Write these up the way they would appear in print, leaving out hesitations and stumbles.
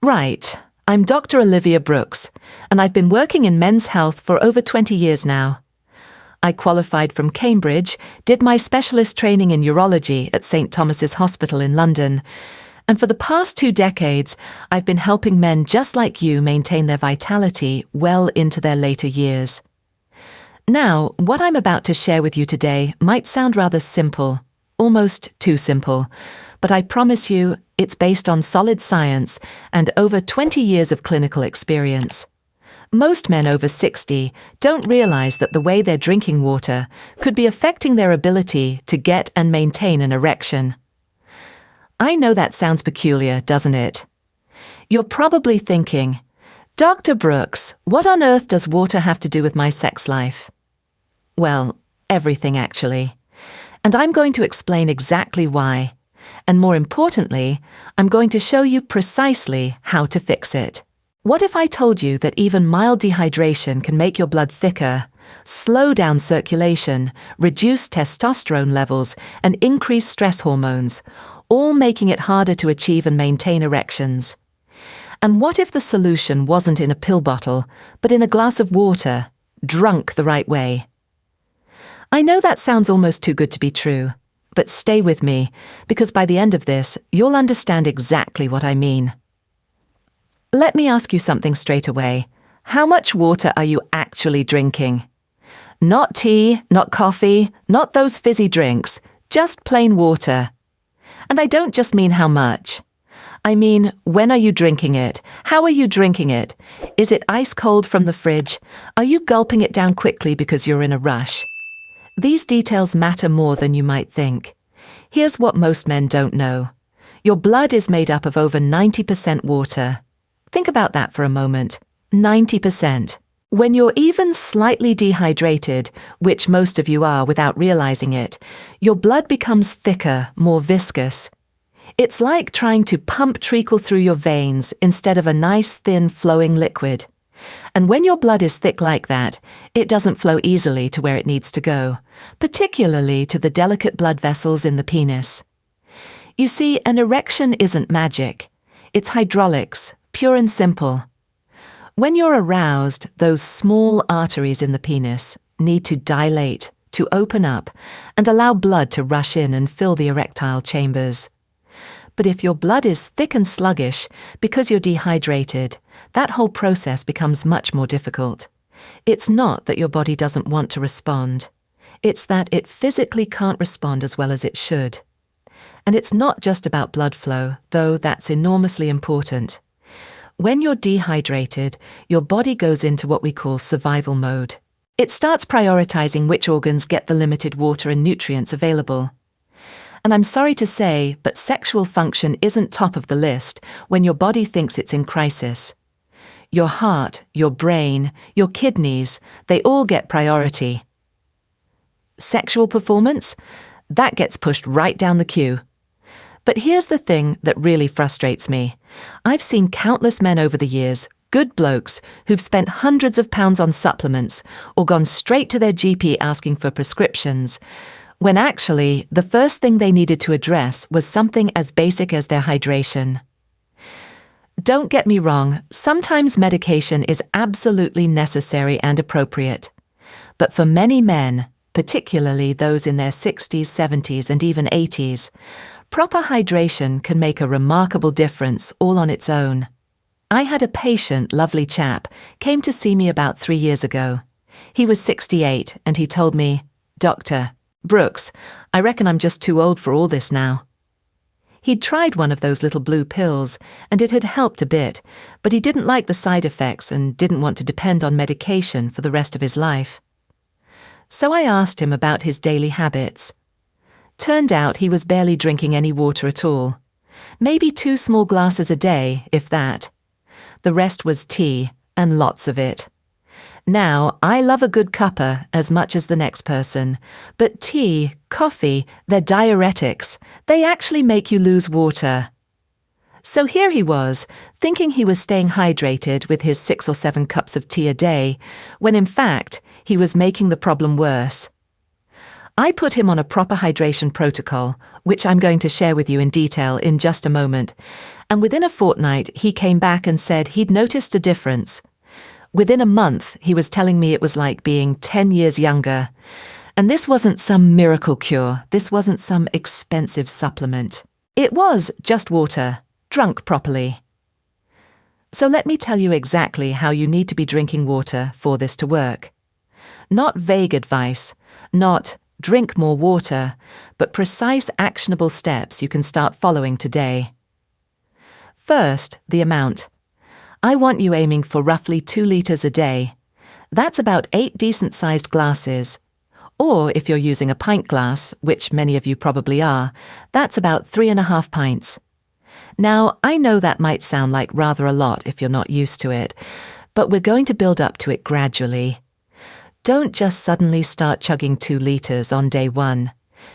Right. I'm Dr. Olivia Brooks, and I've been working in men's health for over 20 years now. I qualified from Cambridge, did my specialist training in urology at St. Thomas's Hospital in London, and for the past 2 decades, I've been helping men just like you maintain their vitality well into their later years. Now, what I'm about to share with you today might sound rather simple, almost too simple, but I promise you it's based on solid science and over 20 years of clinical experience. Most men over 60 don't realize that the way they're drinking water could be affecting their ability to get and maintain an erection. I know that sounds peculiar, doesn't it? You're probably thinking, Dr. Brooks, what on earth does water have to do with my sex life? Well, everything actually. And I'm going to explain exactly why. And more importantly, I'm going to show you precisely how to fix it. What if I told you that even mild dehydration can make your blood thicker, slow down circulation, reduce testosterone levels, and increase stress hormones, all making it harder to achieve and maintain erections? And what if the solution wasn't in a pill bottle, but in a glass of water, drunk the right way? I know that sounds almost too good to be true, but stay with me, because by the end of this, you'll understand exactly what I mean. Let me ask you something straight away. How much water are you actually drinking? Not tea, not coffee, not those fizzy drinks, just plain water. And I don't just mean how much. I mean, when are you drinking it? How are you drinking it? Is it ice cold from the fridge? Are you gulping it down quickly because you're in a rush? These details matter more than you might think. Here's what most men don't know. Your blood is made up of over 90% water. Think about that for a moment. 90%. When you're even slightly dehydrated, which most of you are without realizing it, your blood becomes thicker, more viscous. It's like trying to pump treacle through your veins instead of a nice, thin, flowing liquid. And when your blood is thick like that, it doesn't flow easily to where it needs to go, particularly to the delicate blood vessels in the penis. You see, an erection isn't magic. It's hydraulics, pure and simple. When you're aroused, those small arteries in the penis need to dilate, to open up, and allow blood to rush in and fill the erectile chambers. But if your blood is thick and sluggish because you're dehydrated, that whole process becomes much more difficult. It's not that your body doesn't want to respond. It's that it physically can't respond as well as it should. And it's not just about blood flow, though that's enormously important. When you're dehydrated, your body goes into what we call survival mode. It starts prioritizing which organs get the limited water and nutrients available. And I'm sorry to say, but sexual function isn't top of the list when your body thinks it's in crisis. Your heart, your brain, your kidneys, they all get priority. Sexual performance? That gets pushed right down the queue. But here's the thing that really frustrates me. I've seen countless men over the years, good blokes, who've spent hundreds of pounds on supplements or gone straight to their GP asking for prescriptions, when actually the first thing they needed to address was something as basic as their hydration. Don't get me wrong, sometimes medication is absolutely necessary and appropriate. But for many men, particularly those in their 60s, 70s, and even 80s, proper hydration can make a remarkable difference all on its own. I had a patient, lovely chap, came to see me about 3 years ago. He was 68 and he told me, "Dr. Brooks, I reckon I'm just too old for all this now." He'd tried one of those little blue pills, and it had helped a bit, but he didn't like the side effects and didn't want to depend on medication for the rest of his life. So I asked him about his daily habits. Turned out he was barely drinking any water at all. Maybe 2 small glasses a day, if that. The rest was tea, and lots of it. Now, I love a good cuppa as much as the next person, but tea, coffee, they're diuretics. They actually make you lose water. So here he was, thinking he was staying hydrated with his 6 or 7 cups of tea a day, when in fact, he was making the problem worse. I put him on a proper hydration protocol, which I'm going to share with you in detail in just a moment, and within a fortnight he came back and said he'd noticed a difference. Within a month, he was telling me it was like being 10 years younger. And this wasn't some miracle cure, this wasn't some expensive supplement. It was just water, drunk properly. So let me tell you exactly how you need to be drinking water for this to work. Not vague advice, not drink more water, but precise actionable steps you can start following today. First, the amount. I want you aiming for roughly 2 litres a day. That's about 8 decent-sized glasses. Or if you're using a pint glass, which many of you probably are, that's about 3.5 pints. Now, I know that might sound like rather a lot if you're not used to it, but we're going to build up to it gradually. Don't just suddenly start chugging 2 litres on day 1.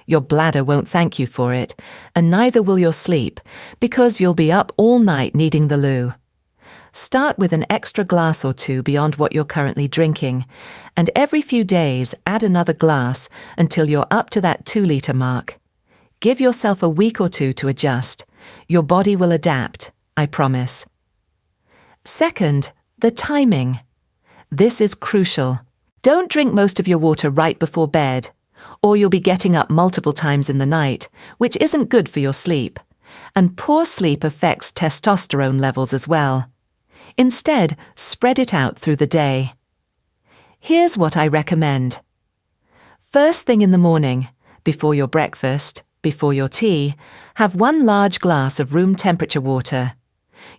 Your bladder won't thank you for it, and neither will your sleep, because you'll be up all night needing the loo. Start with an extra glass or 2 beyond what you're currently drinking, and every few days add another glass until you're up to that 2-litre mark. Give yourself a week or 2 to adjust. Your body will adapt, I promise. Second, the timing. This is crucial. Don't drink most of your water right before bed, or you'll be getting up multiple times in the night, which isn't good for your sleep. And poor sleep affects testosterone levels as well. Instead, spread it out through the day. Here's what I recommend. First thing in the morning, before your breakfast, before your tea, have 1 large glass of room temperature water.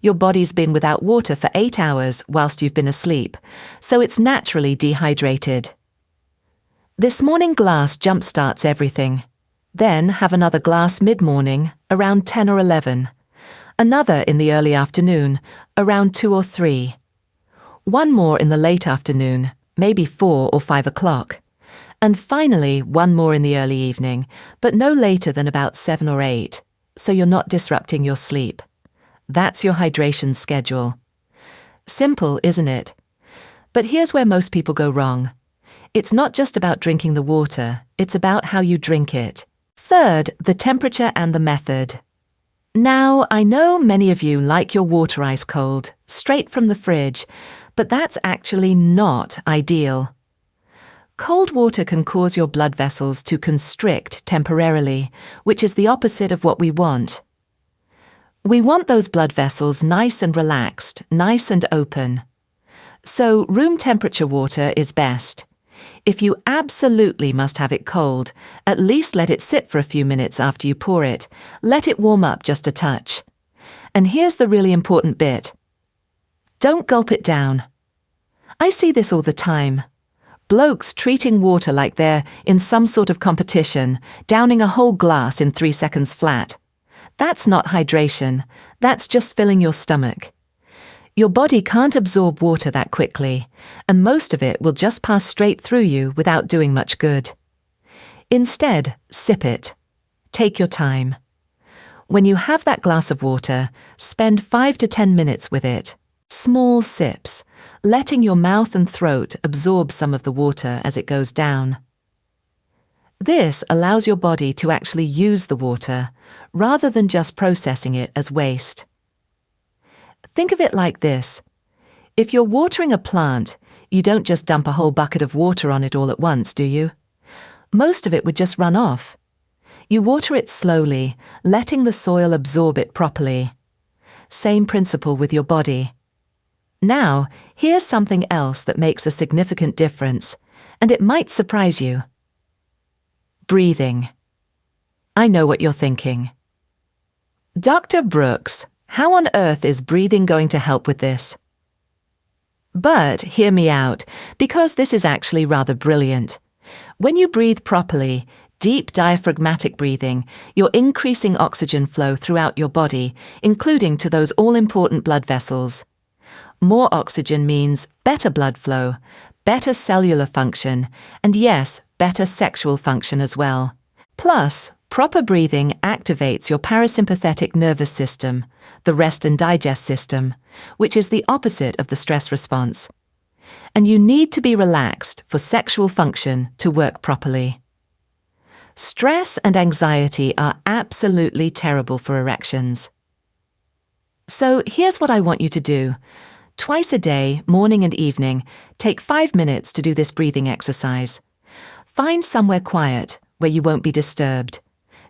Your body's been without water for 8 hours whilst you've been asleep, so it's naturally dehydrated. This morning glass jumpstarts everything. Then have another glass mid-morning, around 10 or 11. Another in the early afternoon, around 2 or 3. 1 more in the late afternoon, maybe 4 or 5 o'clock. And finally, 1 more in the early evening, but no later than about 7 or 8, so you're not disrupting your sleep. That's your hydration schedule. Simple, isn't it? But here's where most people go wrong. It's not just about drinking the water, it's about how you drink it. Third, the temperature and the method. Now, I know many of you like your water ice cold, straight from the fridge, but that's actually not ideal. Cold water can cause your blood vessels to constrict temporarily, which is the opposite of what we want. We want those blood vessels nice and relaxed, nice and open. So room temperature water is best. If you absolutely must have it cold, at least let it sit for a few minutes after you pour it. Let it warm up just a touch. And here's the really important bit. Don't gulp it down. I see this all the time. Blokes treating water like they're in some sort of competition, downing a whole glass in 3 seconds flat. That's not hydration. That's just filling your stomach. Your body can't absorb water that quickly, and most of it will just pass straight through you without doing much good. Instead, sip it. Take your time. When you have that glass of water, spend 5 to 10 minutes with it. Small sips, letting your mouth and throat absorb some of the water as it goes down. This allows your body to actually use the water, rather than just processing it as waste. Think of it like this. If you're watering a plant, you don't just dump a whole bucket of water on it all at once, do you? Most of it would just run off. You water it slowly, letting the soil absorb it properly. Same principle with your body. Now, here's something else that makes a significant difference, and it might surprise you. Breathing. I know what you're thinking. Dr. Brooks, how on earth is breathing going to help with this? But hear me out, because this is actually rather brilliant. When you breathe properly, deep diaphragmatic breathing, you're increasing oxygen flow throughout your body, including to those all-important blood vessels. More oxygen means better blood flow, better cellular function, and yes, better sexual function as well. Plus, proper breathing activates your parasympathetic nervous system, the rest and digest system, which is the opposite of the stress response. And you need to be relaxed for sexual function to work properly. Stress and anxiety are absolutely terrible for erections. So here's what I want you to do. Twice a day, morning and evening, take 5 minutes to do this breathing exercise. Find somewhere quiet where you won't be disturbed.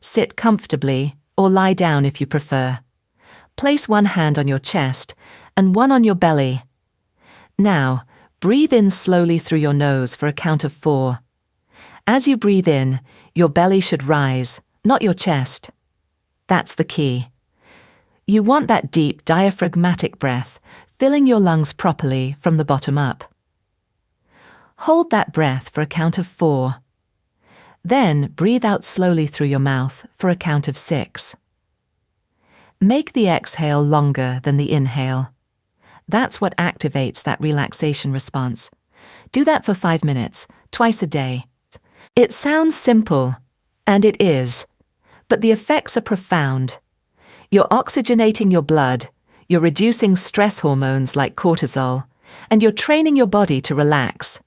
Sit comfortably or lie down if you prefer. Place one hand on your chest and one on your belly. Now, breathe in slowly through your nose for a count of 4. As you breathe in, your belly should rise, not your chest. That's the key. You want that deep diaphragmatic breath, filling your lungs properly from the bottom up. Hold that breath for a count of 4. Then breathe out slowly through your mouth for a count of 6. Make the exhale longer than the inhale. That's what activates that relaxation response. Do that for 5 minutes, twice a day. It sounds simple, and it is, but the effects are profound. You're oxygenating your blood, you're reducing stress hormones like cortisol, and you're training your body to relax.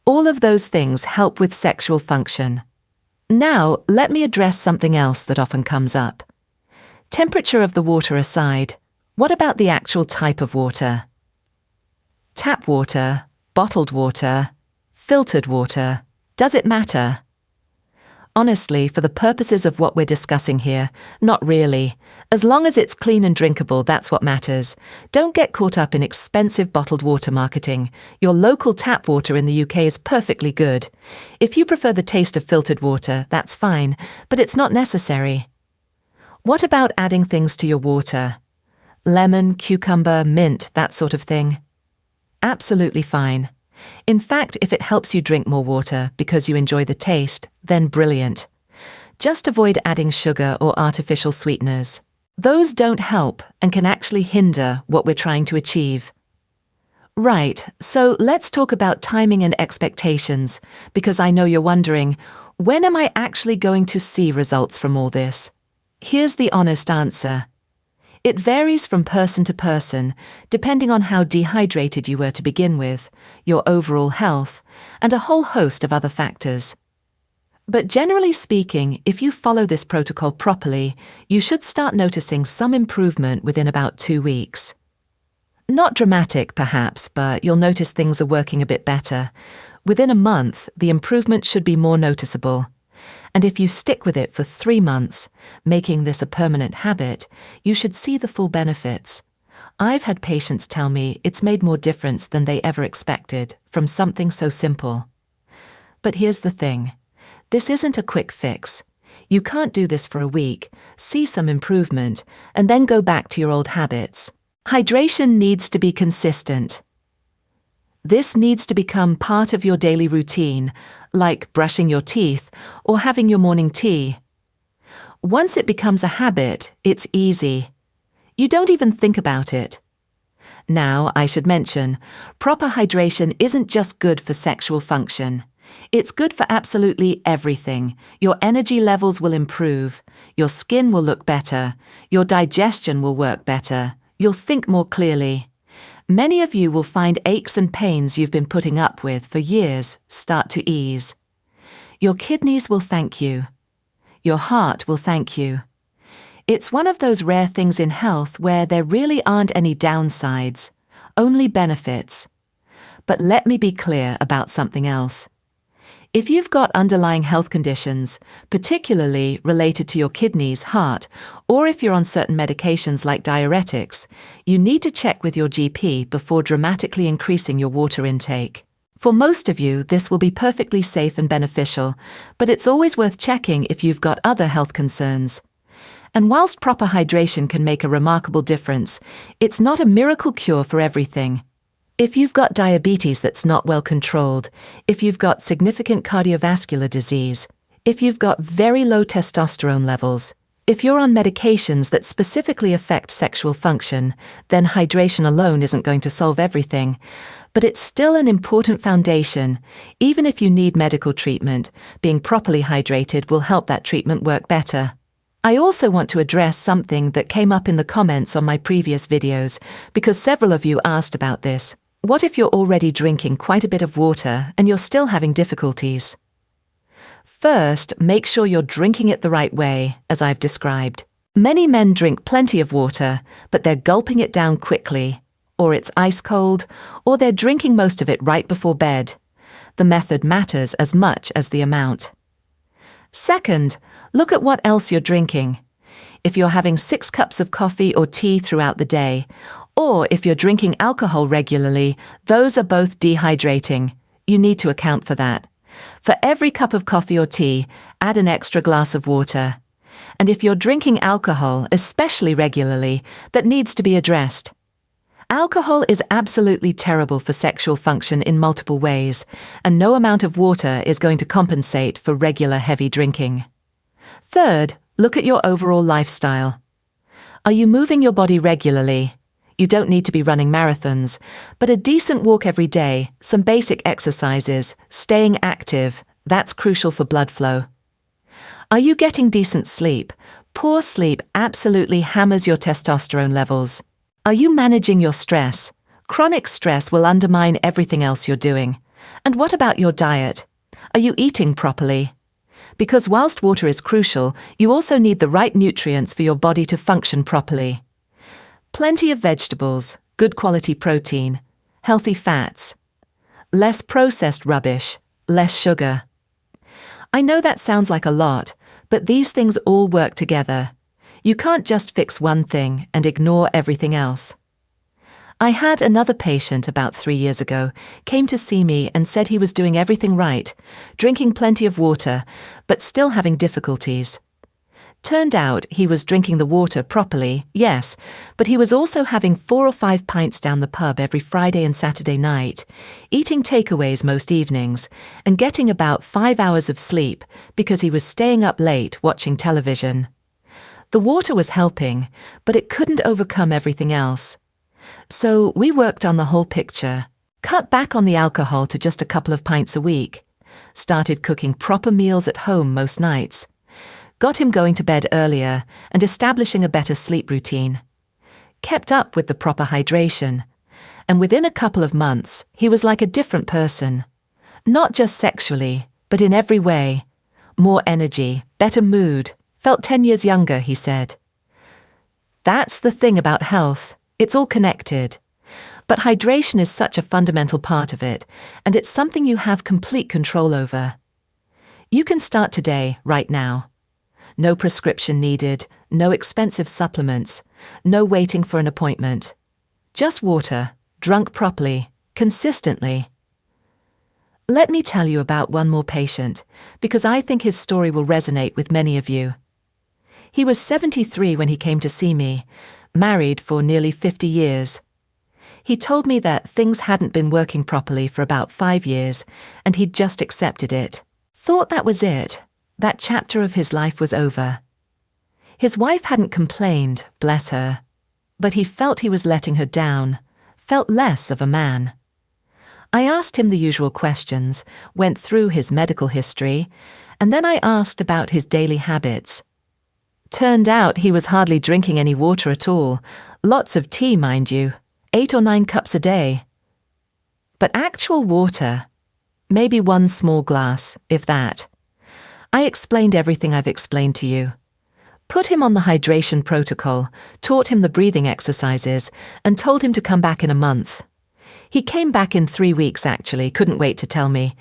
All of those things help with sexual function. Now, let me address something else that often comes up. Temperature of the water aside, what about the actual type of water? Tap water, bottled water, filtered water, does it matter? Honestly, for the purposes of what we're discussing here, not really. As long as it's clean and drinkable, that's what matters. Don't get caught up in expensive bottled water marketing. Your local tap water in the UK is perfectly good. If you prefer the taste of filtered water, that's fine, but it's not necessary. What about adding things to your water? Lemon, cucumber, mint, that sort of thing? Absolutely fine. In fact, if it helps you drink more water because you enjoy the taste, then brilliant. Just avoid adding sugar or artificial sweeteners. Those don't help and can actually hinder what we're trying to achieve. Right, so let's talk about timing and expectations, because I know you're wondering, when am I actually going to see results from all this? Here's the honest answer. It varies from person to person, depending on how dehydrated you were to begin with, your overall health, and a whole host of other factors. But generally speaking, if you follow this protocol properly, you should start noticing some improvement within about 2 weeks. Not dramatic, perhaps, but you'll notice things are working a bit better. Within a month, the improvement should be more noticeable. And if you stick with it for 3 months, making this a permanent habit, you should see the full benefits. I've had patients tell me it's made more difference than they ever expected from something so simple. But here's the thing. This isn't a quick fix. You can't do this for a week, see some improvement, and then go back to your old habits. Hydration needs to be consistent. This needs to become part of your daily routine, like brushing your teeth or having your morning tea. Once it becomes a habit, it's easy. You don't even think about it. Now, I should mention, proper hydration isn't just good for sexual function. It's good for absolutely everything. Your energy levels will improve, your skin will look better, your digestion will work better, you'll think more clearly. Many of you will find aches and pains you've been putting up with for years start to ease. Your kidneys will thank you. Your heart will thank you. It's one of those rare things in health where there really aren't any downsides, only benefits. But let me be clear about something else. If you've got underlying health conditions, particularly related to your kidneys, heart, or if you're on certain medications like diuretics, you need to check with your GP before dramatically increasing your water intake. For most of you, this will be perfectly safe and beneficial, but it's always worth checking if you've got other health concerns. And whilst proper hydration can make a remarkable difference, it's not a miracle cure for everything. If you've got diabetes that's not well controlled, if you've got significant cardiovascular disease, if you've got very low testosterone levels, if you're on medications that specifically affect sexual function, then hydration alone isn't going to solve everything. But it's still an important foundation. Even if you need medical treatment, being properly hydrated will help that treatment work better. I also want to address something that came up in the comments on my previous videos, because several of you asked about this. What if you're already drinking quite a bit of water and you're still having difficulties? First, make sure you're drinking it the right way, as I've described. Many men drink plenty of water, but they're gulping it down quickly, or it's ice cold, or they're drinking most of it right before bed. The method matters as much as the amount. Second, look at what else you're drinking. If you're having 6 cups of coffee or tea throughout the day, or if you're drinking alcohol regularly, those are both dehydrating. You need to account for that. For every cup of coffee or tea, add an extra glass of water. And if you're drinking alcohol, especially regularly, that needs to be addressed. Alcohol is absolutely terrible for sexual function in multiple ways, and no amount of water is going to compensate for regular heavy drinking. Third, look at your overall lifestyle. Are you moving your body regularly? You don't need to be running marathons, but a decent walk every day, some basic exercises, staying active, that's crucial for blood flow. Are you getting decent sleep? Poor sleep absolutely hammers your testosterone levels. Are you managing your stress? Chronic stress will undermine everything else you're doing. And what about your diet? Are you eating properly? Because whilst water is crucial, you also need the right nutrients for your body to function properly. Plenty of vegetables, good quality protein, healthy fats, less processed rubbish, less sugar. I know that sounds like a lot, but these things all work together. You can't just fix one thing and ignore everything else. I had another patient about 3 years ago, came to see me and said he was doing everything right, drinking plenty of water, but still having difficulties. Turned out he was drinking the water properly, yes, but he was also having 4 or 5 pints down the pub every Friday and Saturday night, eating takeaways most evenings, and getting about 5 hours of sleep because he was staying up late watching television. The water was helping, but it couldn't overcome everything else. So we worked on the whole picture, cut back on the alcohol to just a couple of pints a week, started cooking proper meals at home most nights, got him going to bed earlier and establishing a better sleep routine, kept up with the proper hydration, and within a couple of months he was like a different person. Not just sexually, but in every way. More energy, better mood, felt 10 years younger, he said. That's the thing about health. It's all connected. But hydration is such a fundamental part of it, and it's something you have complete control over. You can start today, right now. No prescription needed, no expensive supplements, no waiting for an appointment. Just water, drunk properly, consistently. Let me tell you about one more patient, because I think his story will resonate with many of you. He was 73 when he came to see me, married for nearly 50 years. He told me that things hadn't been working properly for about 5 years, and he'd just accepted it. Thought that was it. That chapter of his life was over. His wife hadn't complained, bless her, but he felt he was letting her down, felt less of a man. I asked him the usual questions, went through his medical history, and then I asked about his daily habits. Turned out he was hardly drinking any water at all, lots of tea, mind you, 8 or 9 cups a day. But actual water, maybe 1 small glass, if that. I explained everything I've explained to you. Put him on the hydration protocol, taught him the breathing exercises, and told him to come back in a month. He came back in 3 weeks actually, couldn't wait to tell me.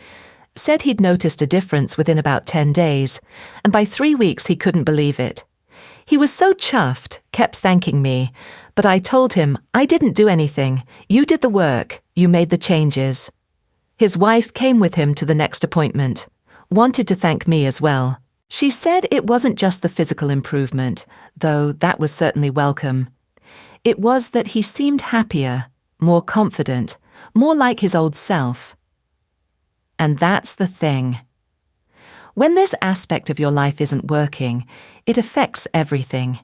Said he'd noticed a difference within about 10 days, and by 3 weeks he couldn't believe it. He was so chuffed, kept thanking me, but I told him, I didn't do anything. You did the work, you made the changes. His wife came with him to the next appointment, wanted to thank me as well. She said it wasn't just the physical improvement, though that was certainly welcome. It was that he seemed happier, more confident, more like his old self. And that's the thing. When this aspect of your life isn't working, it affects everything.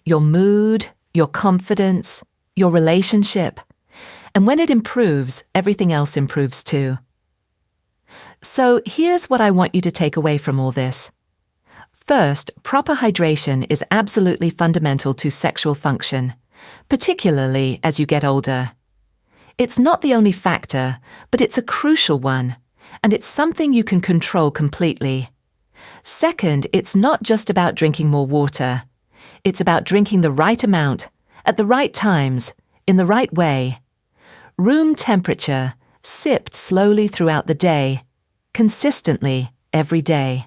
Your mood, your confidence, your relationship. And when it improves, everything else improves too. So here's what I want you to take away from all this. First, proper hydration is absolutely fundamental to sexual function, particularly as you get older. It's not the only factor, but it's a crucial one, and it's something you can control completely. Second, it's not just about drinking more water. It's about drinking the right amount, at the right times, in the right way. Room temperature, sipped slowly throughout the day, consistently every day.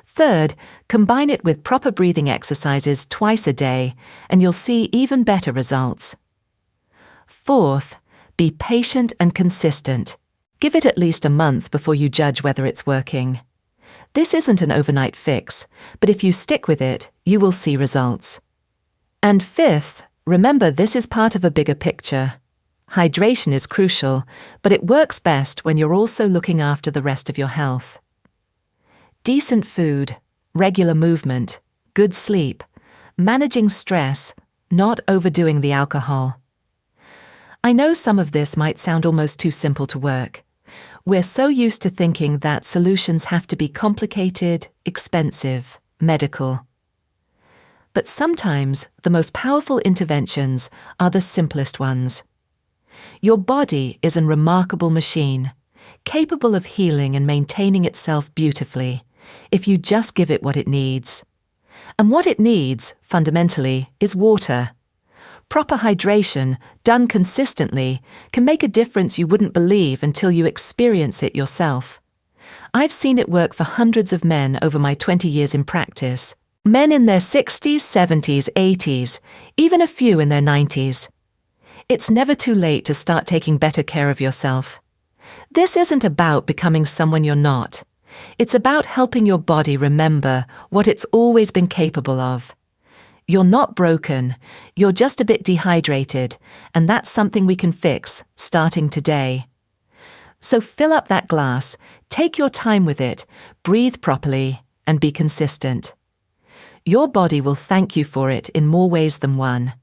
Third, combine it with proper breathing exercises twice a day, and you'll see even better results. Fourth, be patient and consistent. Give it at least a month before you judge whether it's working. This isn't an overnight fix, but if you stick with it, you will see results. And fifth, remember this is part of a bigger picture. Hydration is crucial, but it works best when you're also looking after the rest of your health. Decent food, regular movement, good sleep, managing stress, not overdoing the alcohol. I know some of this might sound almost too simple to work. We're so used to thinking that solutions have to be complicated, expensive, medical. But sometimes the most powerful interventions are the simplest ones. Your body is a remarkable machine, capable of healing and maintaining itself beautifully, if you just give it what it needs. And what it needs, fundamentally, is water. Proper hydration, done consistently, can make a difference you wouldn't believe until you experience it yourself. I've seen it work for hundreds of men over my 20 years in practice. Men in their 60s, 70s, 80s, even a few in their 90s. It's never too late to start taking better care of yourself. This isn't about becoming someone you're not. It's about helping your body remember what it's always been capable of. You're not broken, you're just a bit dehydrated, and that's something we can fix, starting today. So fill up that glass, take your time with it, breathe properly, and be consistent. Your body will thank you for it in more ways than one.